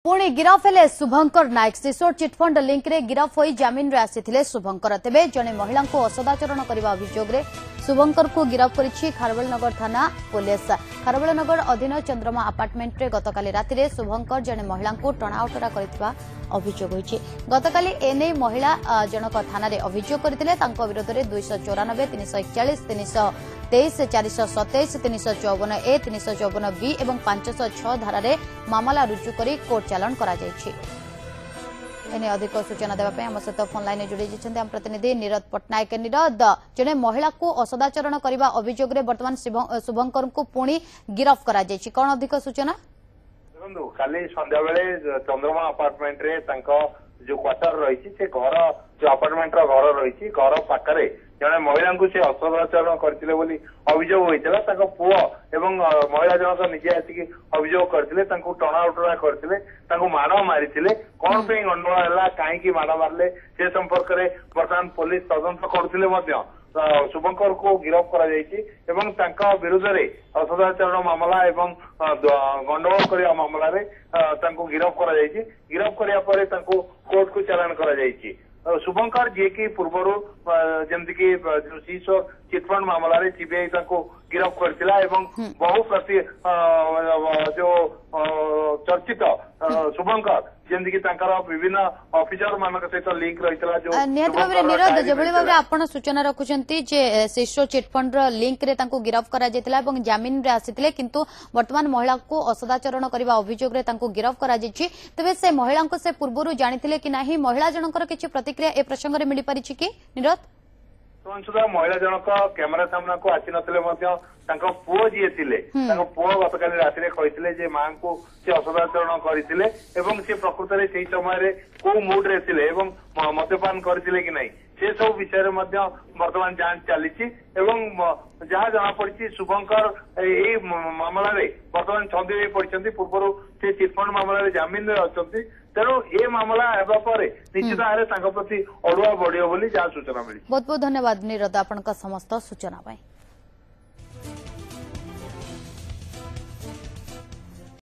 पुणी गिरफ हेले शुभंकर नायक सिसोर chit fund link रे गिरफ होई जमीन रे आसीथिले शुभंकर तेबे जने महिला को असदाचरण करबा अभियोग रे शुभंकर को गिरफ करिछि खारबेलनगर थाना पुलिस। खारबेलनगर अधीन चंद्रमा अपार्टमेंट रे गतकाली राति रे शुभंकर जने महिला को टणाउटरा करथिबा अभियोग होइछि। गतकाली एने महिला जनक थाना रे अभियोग करथिले तांको विरोध रे 294 341 323 427 354 ए 354 बी एवं 506 धारा रे मामला रुजु करी कोर्ट चालान करा जायछि। एने अधिक सूचना देवाई आम सहित फोन लाइन जोड़ी आम प्रतिनिधि नीरद पट्टनायक। नीरद, जड़े महिला को असदाचरण करने अभियोग रे वर्तमान शुभंकर को पुणी गिरफ करा जायछि, कौन अधिक सूचना? देखो काली संध्या बेले चंद्रमा अपार्टमेंट रे जो क्वार्टर रही से घर जो अपार्टमेंट घर रही घर पाखे जड़े महिला को से असदाचरण करते अभियोग होता पुओ एवं महिला जनक निजे आसिक अभियोग करते टणा उटरा करते माड़ मारी कौन पे गंडगोल है कहीं माड़ मारे से संपर्क में बर्तमान पुलिस तदंत करुले शुभंकर को गिरफ करा विरुद्ध में असदाचरण मामला एवं गंडगोल करने मामला गिरफ करा कोर्ट को चालान करा शुभंकर जी की पूर्वर जमती की सिसोर चिटफंड मामला रे सीबीआई गिरफ करथिला एवं बहु प्रति जो चर्चित शुभंकर जमती की विभिन्न ऑफिसर मान सहित लिंक रही जो निहत भाव नीरद जबली भाव आपण सूचना रखुचंती जे सिसोर चिटफंड लिंक रे तांको गिरफ करा जेतिला एवं जामीन रे आसीतिले किंतु वर्तमान महिला को असदाचरण करबा अभियोग रे तांको गिरफ करा जेछि। तबे से महिला को से पूर्वरु जानिथिले कि नाही महिला जनकर किछि प्रतिक्रिया ए प्रसंग रे मिली परिछि कि नीरद? सुधा महिला जनक कैमेरा सामना को आसी नथिले पुओ जी थे पुओ गतकाली राति कहते मां को से असदाचरण करते से प्रकृत में से समय को मुड रे थिले एवं मद्यपान करते कि नहीं से सब विषय में वर्तमान जांच चली जहाँ जना पड़ी शुभंकर यही मामला वर्तमान छंदी पड़ी पूर्व से चिटफंड मामला जमीन अच्छा तेणु ये मामला हेबापर निश्चित भाव प्रति अड़ुआ बढ़ियो बोली जहाँ सूचना मिली। बहुत बहुत धन्यवाद नीरद आपन समस्त सूचना।